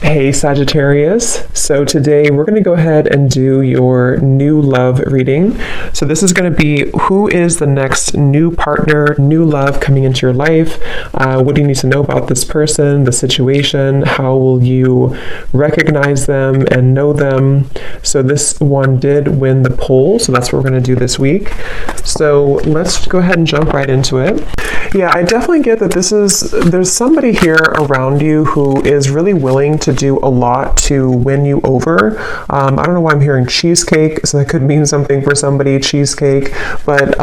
Hey Sagittarius, so today we're going to go ahead and do your new love reading. So this is going to be who is the next new partner, new love coming into your life. What do you need to know about this person, the situation? How will you recognize them and know them? So this one did win the poll, so that's what we're going to do this week. So let's go ahead and jump right into it. Yeah, I definitely get that there's somebody here around you who is really willing to do a lot to win you over. I don't know why I'm hearing cheesecake, so that could mean something for somebody, cheesecake, but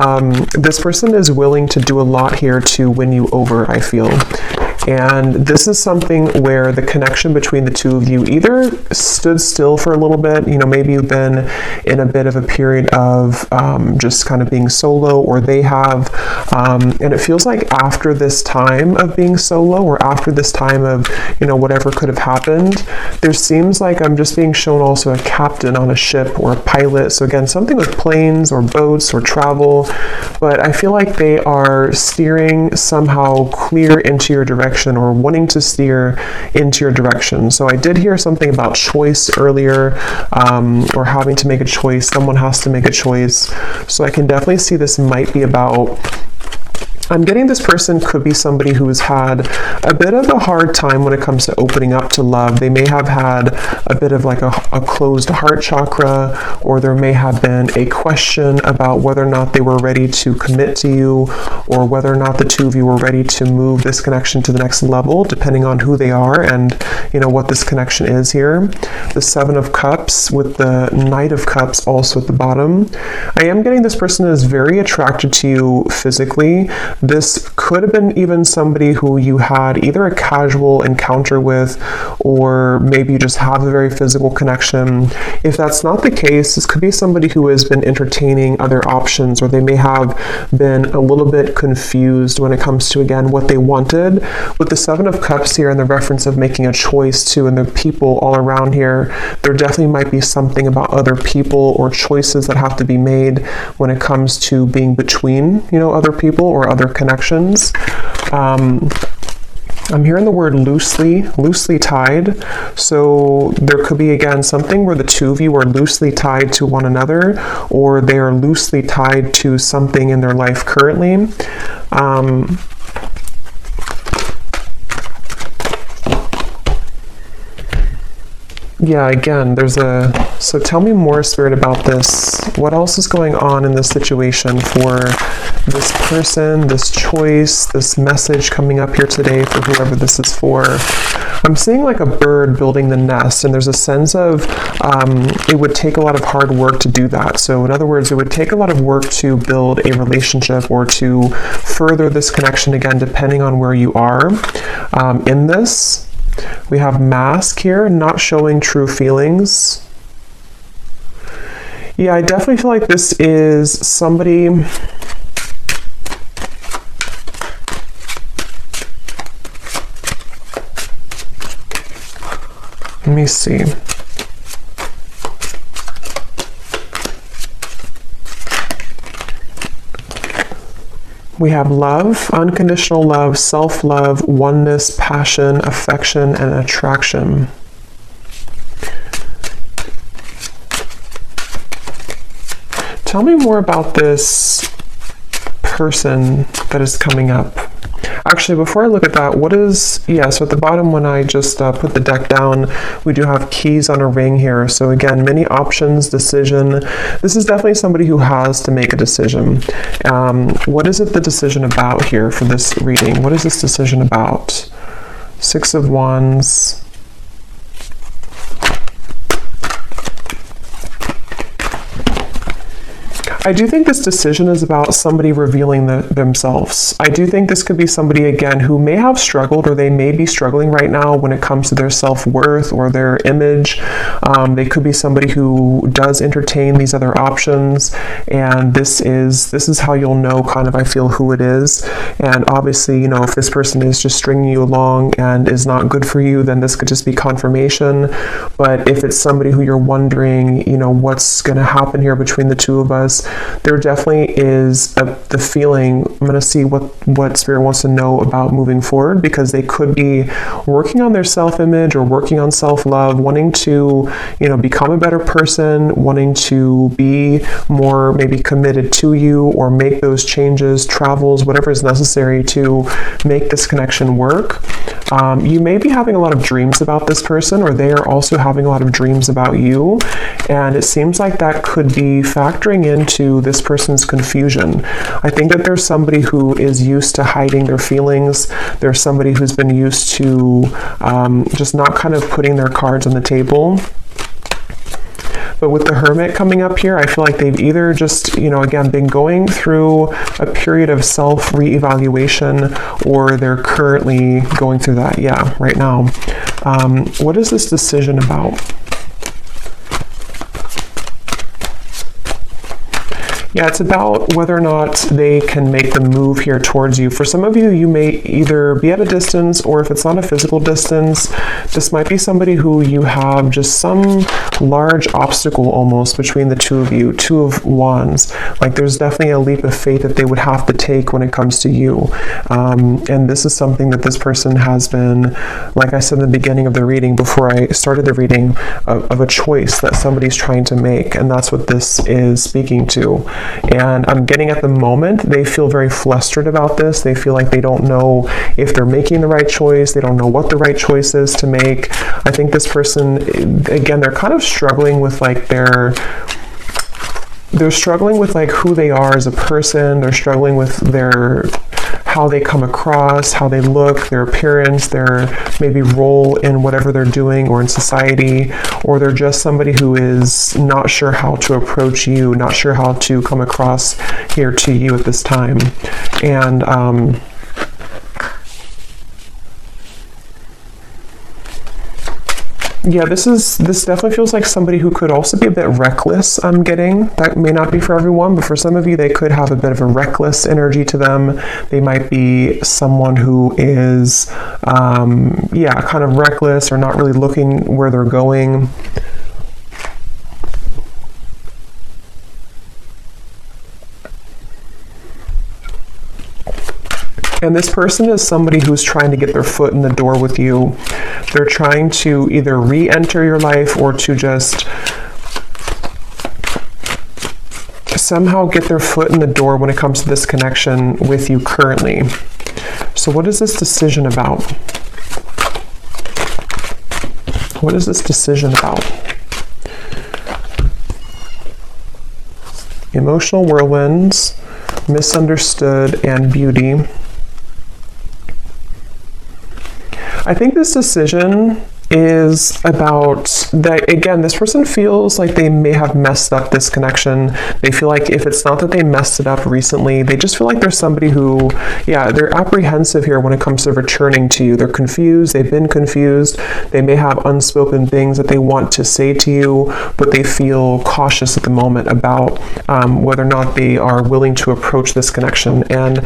this person is willing to do a lot here to win you over, I feel. And this is something where the connection between the two of you either stood still for a little bit, maybe you've been in a bit of a period of just kind of being solo, or they have, and it feels like after this time of being solo, or after this time of, whatever could have happened, there seems like I'm just being shown also a captain on a ship or a pilot. So again, something with planes or boats or travel, but I feel like they are steering somehow clear into your direction, or wanting to steer into your direction. So I did hear something about choice earlier, or having to make a choice. Someone has to make a choice. So I can definitely see this might be about, I'm getting this person could be somebody who has had a bit of a hard time when it comes to opening up to love. They may have had a bit of like a closed heart chakra, or there may have been a question about whether or not they were ready to commit to you, or whether or not the two of you were ready to move this connection to the next level, depending on who they are and what this connection is here. The Seven of Cups with the Knight of Cups also at the bottom. I am getting this person is very attracted to you physically. This could have been even somebody who you had either a casual encounter with, or maybe you just have a very physical connection. If that's not the case, this could be somebody who has been entertaining other options, or they may have been a little bit confused when it comes to, again, what they wanted. With the Seven of Cups here and the reference of making a choice too, and the people all around here, there definitely might be something about other people or choices that have to be made when it comes to being between, other people or other connections. I'm hearing the word loosely tied. So there could be, again, something where the two of you are loosely tied to one another, or they are loosely tied to something in their life currently. Yeah, again, so tell me more, Spirit, about this. What else is going on in this situation for this person, this choice, this message coming up here today for whoever this is for? I'm seeing like a bird building the nest, and there's a sense of it would take a lot of hard work to do that. So in other words, it would take a lot of work to build a relationship or to further this connection, again, depending on where you are in this. We have mask here, not showing true feelings. Yeah, I definitely feel like this is somebody. Let me see. We have love, unconditional love, self-love, oneness, passion, affection, and attraction. Tell me more about this person that is coming up. Actually, before I look at that, so at the bottom when I just put the deck down, we do have keys on a ring here. So again, many options, decision. This is definitely somebody who has to make a decision. What is it the decision about here for this reading? What is this decision about? Six of Wands. I do think this decision is about somebody revealing themselves. I do think this could be somebody, again, who may have struggled, or they may be struggling right now when it comes to their self-worth or their image. They could be somebody who does entertain these other options, and this is how you'll know, kind of, I feel, who it is. And obviously, if this person is just stringing you along and is not good for you, then this could just be confirmation. But if it's somebody who you're wondering, what's going to happen here between the two of us, there definitely is the feeling. I'm going to see what Spirit wants to know about moving forward, because they could be working on their self-image or working on self-love, wanting to, become a better person, wanting to be more maybe committed to you, or make those changes, travels, whatever is necessary to make this connection work. You may be having a lot of dreams about this person, or they are also having a lot of dreams about you. And it seems like that could be factoring into this person's confusion. I think that there's somebody who is used to hiding their feelings. There's somebody who's been used to just not kind of putting their cards on the table. But with the Hermit coming up here, I feel like they've either just, again, been going through a period of self-reevaluation, or they're currently going through that, right now. What is this decision about? Yeah, it's about whether or not they can make the move here towards you. For some of you, you may either be at a distance, or if it's not a physical distance, this might be somebody who you have just some large obstacle almost between the two of you, Two of Wands. Like there's definitely a leap of faith that they would have to take when it comes to you. And this is something that this person has been, like I said in the beginning of the reading, before I started the reading, of a choice that somebody's trying to make. And that's what this is speaking to. And I'm getting at the moment, they feel very flustered about this. They feel like they don't know if they're making the right choice. They don't know what the right choice is to make. I think this person, again, they're kind of struggling with they're struggling with who they are as a person. They're struggling with how they come across, how they look, their appearance, their maybe role in whatever they're doing or in society, or they're just somebody who is not sure how to approach you, not sure how to come across here to you at this time. And yeah, this definitely feels like somebody who could also be a bit reckless, I'm getting. That may not be for everyone, but for some of you, they could have a bit of a reckless energy to them. They might be someone who is, kind of reckless, or not really looking where they're going. And this person is somebody who's trying to get their foot in the door with you. They're trying to either re-enter your life, or to just somehow get their foot in the door when it comes to this connection with you currently. So what is this decision about? What is this decision about? Emotional whirlwinds, misunderstood, and beauty. I think this decision is about that, again, this person feels like they may have messed up this connection. They feel like if it's not that they messed it up recently, they just feel like there's somebody who, they're apprehensive here when it comes to returning to you. They're confused. They've been confused. They may have unspoken things that they want to say to you, but they feel cautious at the moment about whether or not they are willing to approach this connection. And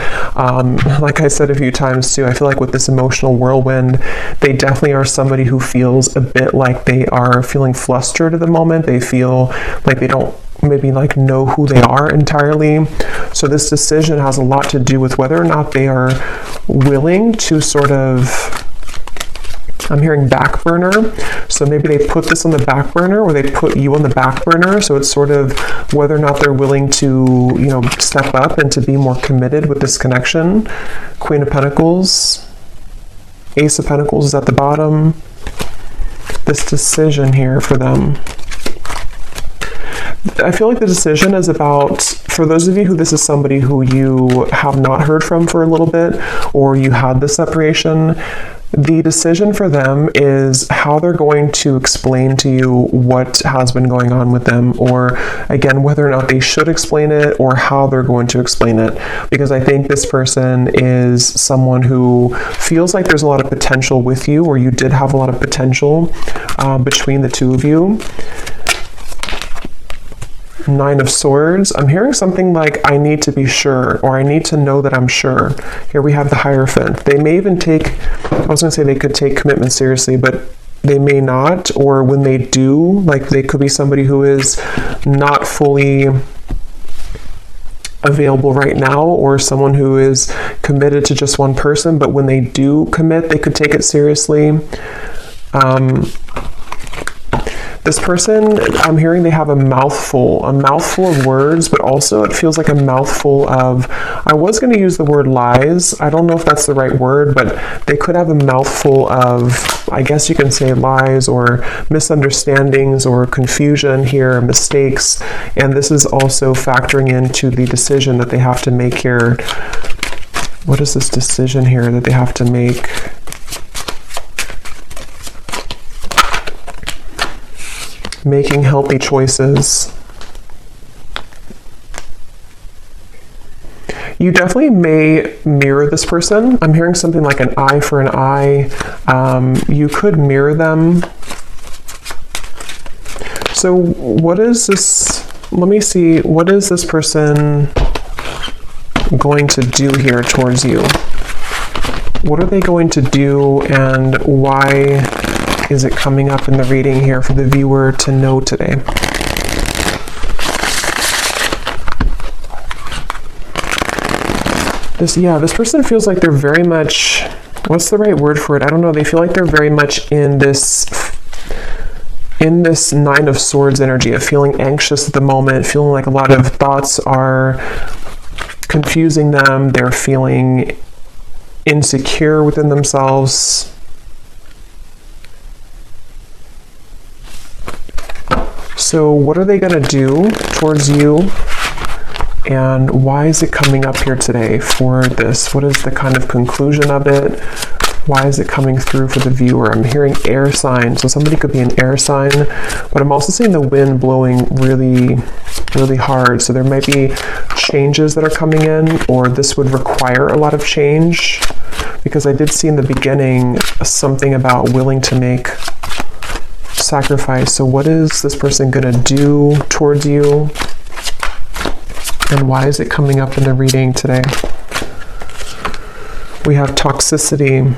like I said a few times too, I feel like with this emotional whirlwind, they definitely are somebody who feels a bit like they are feeling flustered at the moment. They feel like they don't maybe know who they are entirely. So this decision has a lot to do with whether or not they are willing to sort of, I'm hearing back burner. So maybe they put this on the back burner, or they put you on the back burner. So it's sort of whether or not they're willing to, step up and to be more committed with this connection. Queen of Pentacles, Ace of Pentacles is at the bottom. This decision here for them. I feel like the decision is about, for those of you who this is somebody who you have not heard from for a little bit, or you had this separation, the decision for them is how they're going to explain to you what has been going on with them, or again, whether or not they should explain it, or how they're going to explain it. Because I think this person is someone who feels like there's a lot of potential with you, or you did have a lot of potential between the two of you. Nine of Swords. I'm hearing something like, I need to be sure, or I need to know that I'm sure. Here we have the Hierophant. They may even take, I was going to say they could take commitment seriously, but they may not, or when they do, they could be somebody who is not fully available right now, or someone who is committed to just one person, but when they do commit, they could take it seriously. This person, I'm hearing they have a mouthful of words, but also it feels like a mouthful of, I was going to use the word lies. I don't know if that's the right word, but they could have a mouthful of, I guess you can say lies or misunderstandings or confusion here, mistakes. And this is also factoring into the decision that they have to make here. What is this decision here that they have to make? Making healthy choices. You definitely may mirror this person. I'm hearing something like an eye for an eye. You could mirror them. So what is this? Let me see. What is this person going to do here towards you? What are they going to do, and why is it coming up in the reading here for the viewer to know today? This person feels like they're very much, what's the right word for it? I don't know. They feel like they're very much in this Nine of Swords energy of feeling anxious at the moment, feeling like a lot of thoughts are confusing them. They're feeling insecure within themselves. So what are they going to do towards you? And why is it coming up here today for this? What is the kind of conclusion of it? Why is it coming through for the viewer? I'm hearing air sign. So somebody could be an air sign, but I'm also seeing the wind blowing really, really hard. So there might be changes that are coming in, or this would require a lot of change, because I did see in the beginning something about willing to make sacrifice. So what is this person going to do towards you? And why is it coming up in the reading today? We have toxicity.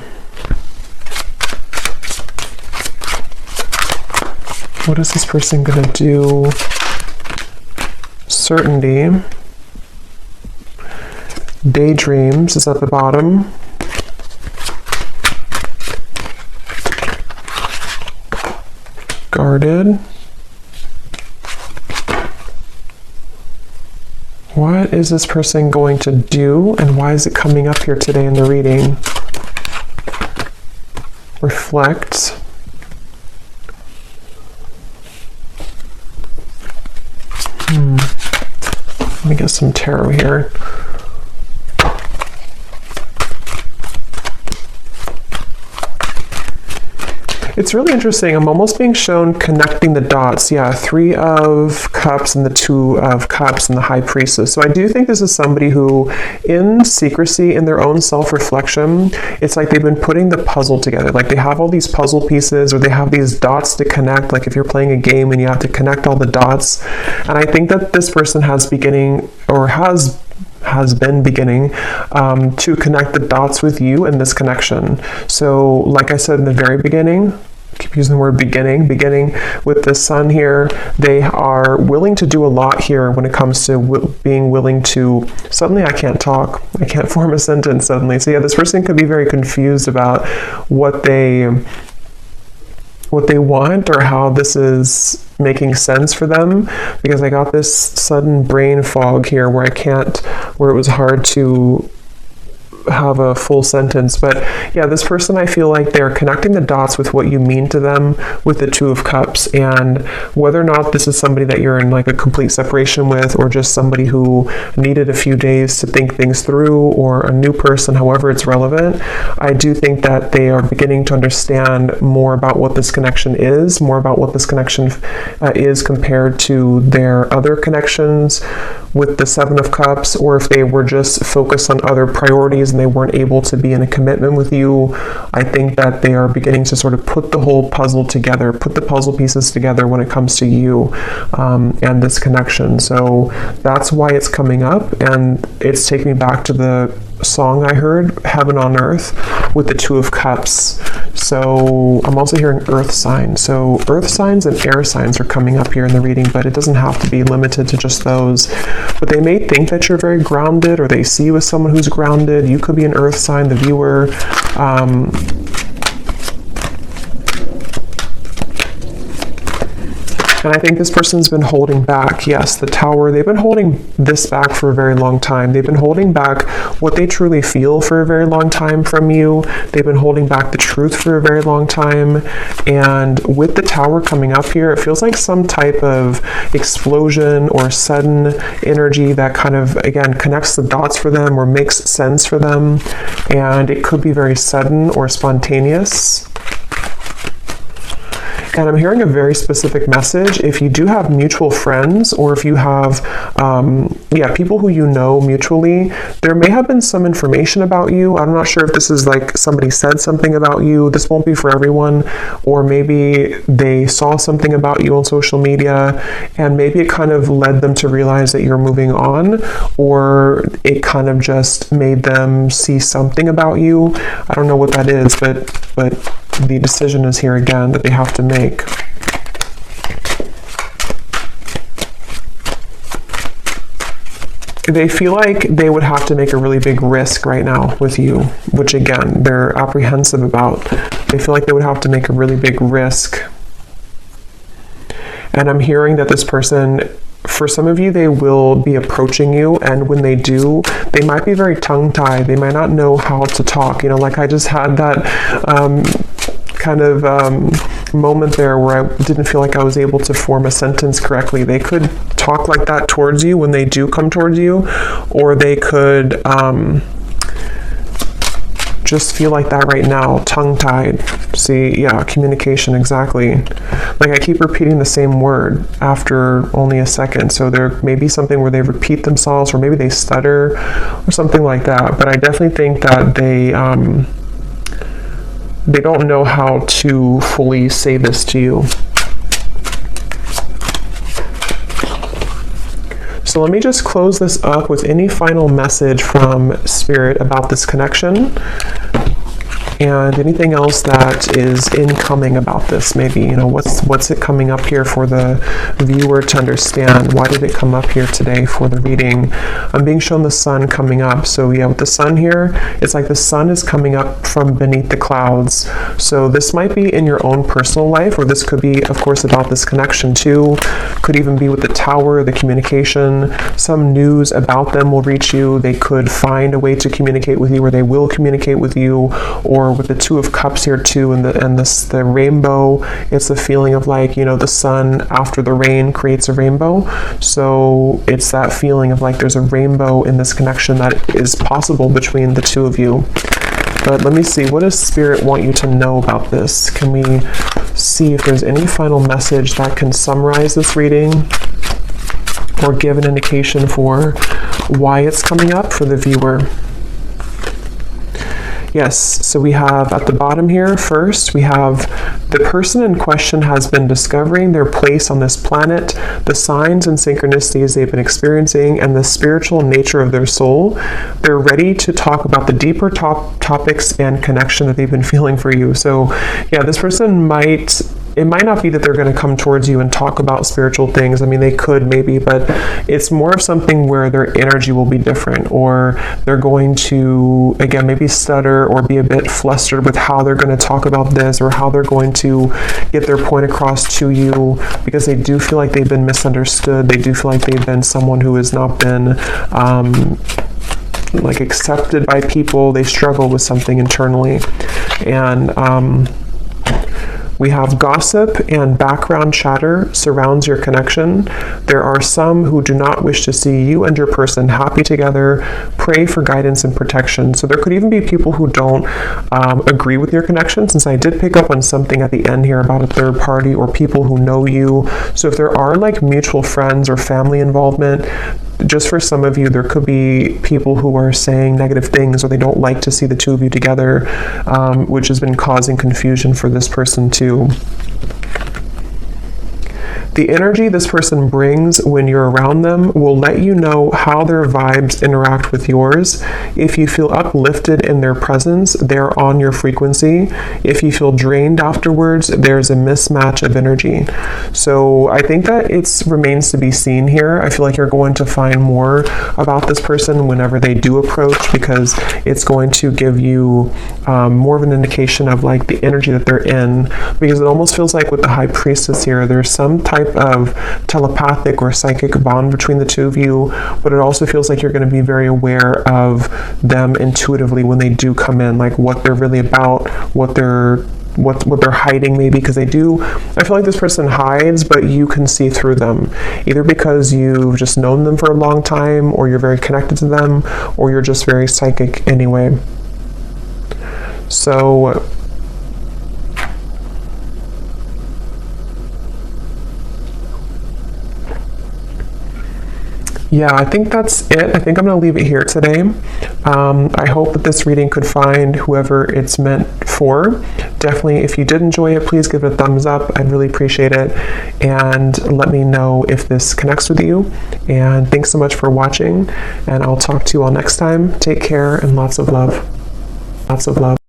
What is this person going to do? Certainty. Daydreams is at the bottom. Guarded. What is this person going to do, and why is it coming up here today in the reading? Reflect. Let me get some tarot here. It's really interesting. I'm almost being shown connecting the dots. Yeah, 3 of Cups and the 2 of Cups and the High Priestess. So I do think this is somebody who, in secrecy, in their own self-reflection, it's like they've been putting the puzzle together. Like they have all these puzzle pieces, or they have these dots to connect. Like if you're playing a game and you have to connect all the dots. And I think that this person has beginning, or has been beginning to connect the dots with you in this connection. So like I said in the very beginning, I keep using the word beginning with the sun here, they are willing to do a lot here when it comes to being willing to, suddenly I can't talk, I can't form a sentence suddenly. So yeah, this person could be very confused about what they want, or how this is making sense for them, because I got this sudden brain fog here where it was hard to have a full sentence. But yeah, this person, I feel like they're connecting the dots with what you mean to them with the 2 of Cups, and whether or not this is somebody that you're in like a complete separation with, or just somebody who needed a few days to think things through, or a new person, however it's relevant, I do think that they are beginning to understand more about what this connection is, more about what this connection is compared to their other connections with the 7 of Cups, or if they were just focused on other priorities and they weren't able to be in a commitment with you. I think that they are beginning to sort of put the whole puzzle together, put the puzzle pieces together when it comes to you and this connection. So that's why it's coming up, and it's taking me back to the song I heard, Heaven on Earth, with the Two of Cups. So I'm also hearing earth signs. So earth signs and air signs are coming up here in the reading, but it doesn't have to be limited to just those. But they may think that you're very grounded, or they see you as someone who's grounded. You could be an earth sign, the viewer. And I think this person's been holding back. Yes, the Tower, they've been holding this back for a very long time. They've been holding back what they truly feel for a very long time from you. They've been holding back the truth for a very long time. And with the Tower coming up here, it feels like some type of explosion or sudden energy that kind of, again, connects the dots for them or makes sense for them. And it could be very sudden or spontaneous. And I'm hearing a very specific message. If you do have mutual friends, or if you have, people who you know mutually, there may have been some information about you. I'm not sure if this is like somebody said something about you. This won't be for everyone. Or maybe they saw something about you on social media, and maybe it kind of led them to realize that you're moving on, or it kind of just made them see something about you. I don't know what that is, but the decision is here again that they have to make. They feel like they would have to make a really big risk right now with you, which again, they're apprehensive about. They feel like they would have to make a really big risk. And I'm hearing that this person, for some of you, they will be approaching you, and when they do, they might be very tongue-tied. They might not know how to talk. You know, like I just had that kind of moment there where I didn't feel like I was able to form a sentence correctly. They could talk like that towards you when they do come towards you, or they could just feel like that right now, tongue-tied. See, yeah, communication, exactly. Like I keep repeating the same word after only a second, so there may be something where they repeat themselves, or maybe they stutter, or something like that. But I definitely think that they don't know how to fully say this to you. So let me just close this up with any final message from Spirit about this connection, and anything else that is incoming about this. Maybe, you know, what's it coming up here for the viewer to understand? Why did it come up here today for the reading? I'm being shown the sun coming up. So yeah, with the sun here, it's like the sun is coming up from beneath the clouds. So this might be in your own personal life, or this could be, of course, about this connection too. Could even be with the Tower, the communication. Some news about them will reach you. They could find a way to communicate with you, or they will communicate with you. Or with the Two of Cups here too, and the rainbow, it's the feeling of like, you know, the sun after the rain creates a rainbow. So it's that feeling of like there's a rainbow in this connection that is possible between the two of you. But let me see, what does Spirit want you to know about this? Can we see if there's any final message that can summarize this reading, or give an indication for why it's coming up for the viewer? Yes, so we have at the bottom here, first, we have the person in question has been discovering their place on this planet, the signs and synchronicities they've been experiencing, and the spiritual nature of their soul. They're ready to talk about the deeper topics and connection that they've been feeling for you. So yeah, this person it might not be that they're going to come towards you and talk about spiritual things. I mean, they could maybe, but it's more of something where their energy will be different, or they're going to, again, maybe stutter or be a bit flustered with how they're going to talk about this, or how they're going to get their point across to you, because they do feel like they've been misunderstood. They do feel like they've been someone who has not been like accepted by people. They struggle with something internally. And we have gossip and background chatter surrounds your connection. There are some who do not wish to see you and your person happy together. Pray for guidance and protection. So there could even be people who don't agree with your connection, since I did pick up on something at the end here about a third party or people who know you. So if there are like mutual friends or family involvement, just for some of you, there could be people who are saying negative things, or they don't like to see the two of you together, which has been causing confusion for this person too. The energy this person brings when you're around them will let you know how their vibes interact with yours. If you feel uplifted in their presence, they're on your frequency. If you feel drained afterwards, there's a mismatch of energy. So I think that it remains to be seen here. I feel like you're going to find more about this person whenever they do approach, because it's going to give you more of an indication of like the energy that they're in, because it almost feels like with the High Priestess here, there's some type of telepathic or psychic bond between the two of you, but it also feels like you're going to be very aware of them intuitively when they do come in, like what they're really about, what they're hiding, maybe, because I feel like this person hides, but you can see through them, either because you've just known them for a long time, or you're very connected to them, or you're just very psychic anyway. So yeah, I think that's it. I think I'm going to leave it here today. I hope that this reading could find whoever it's meant for. Definitely, if you did enjoy it, please give it a thumbs up. I'd really appreciate it. And let me know if this connects with you. And thanks so much for watching. And I'll talk to you all next time. Take care and lots of love. Lots of love.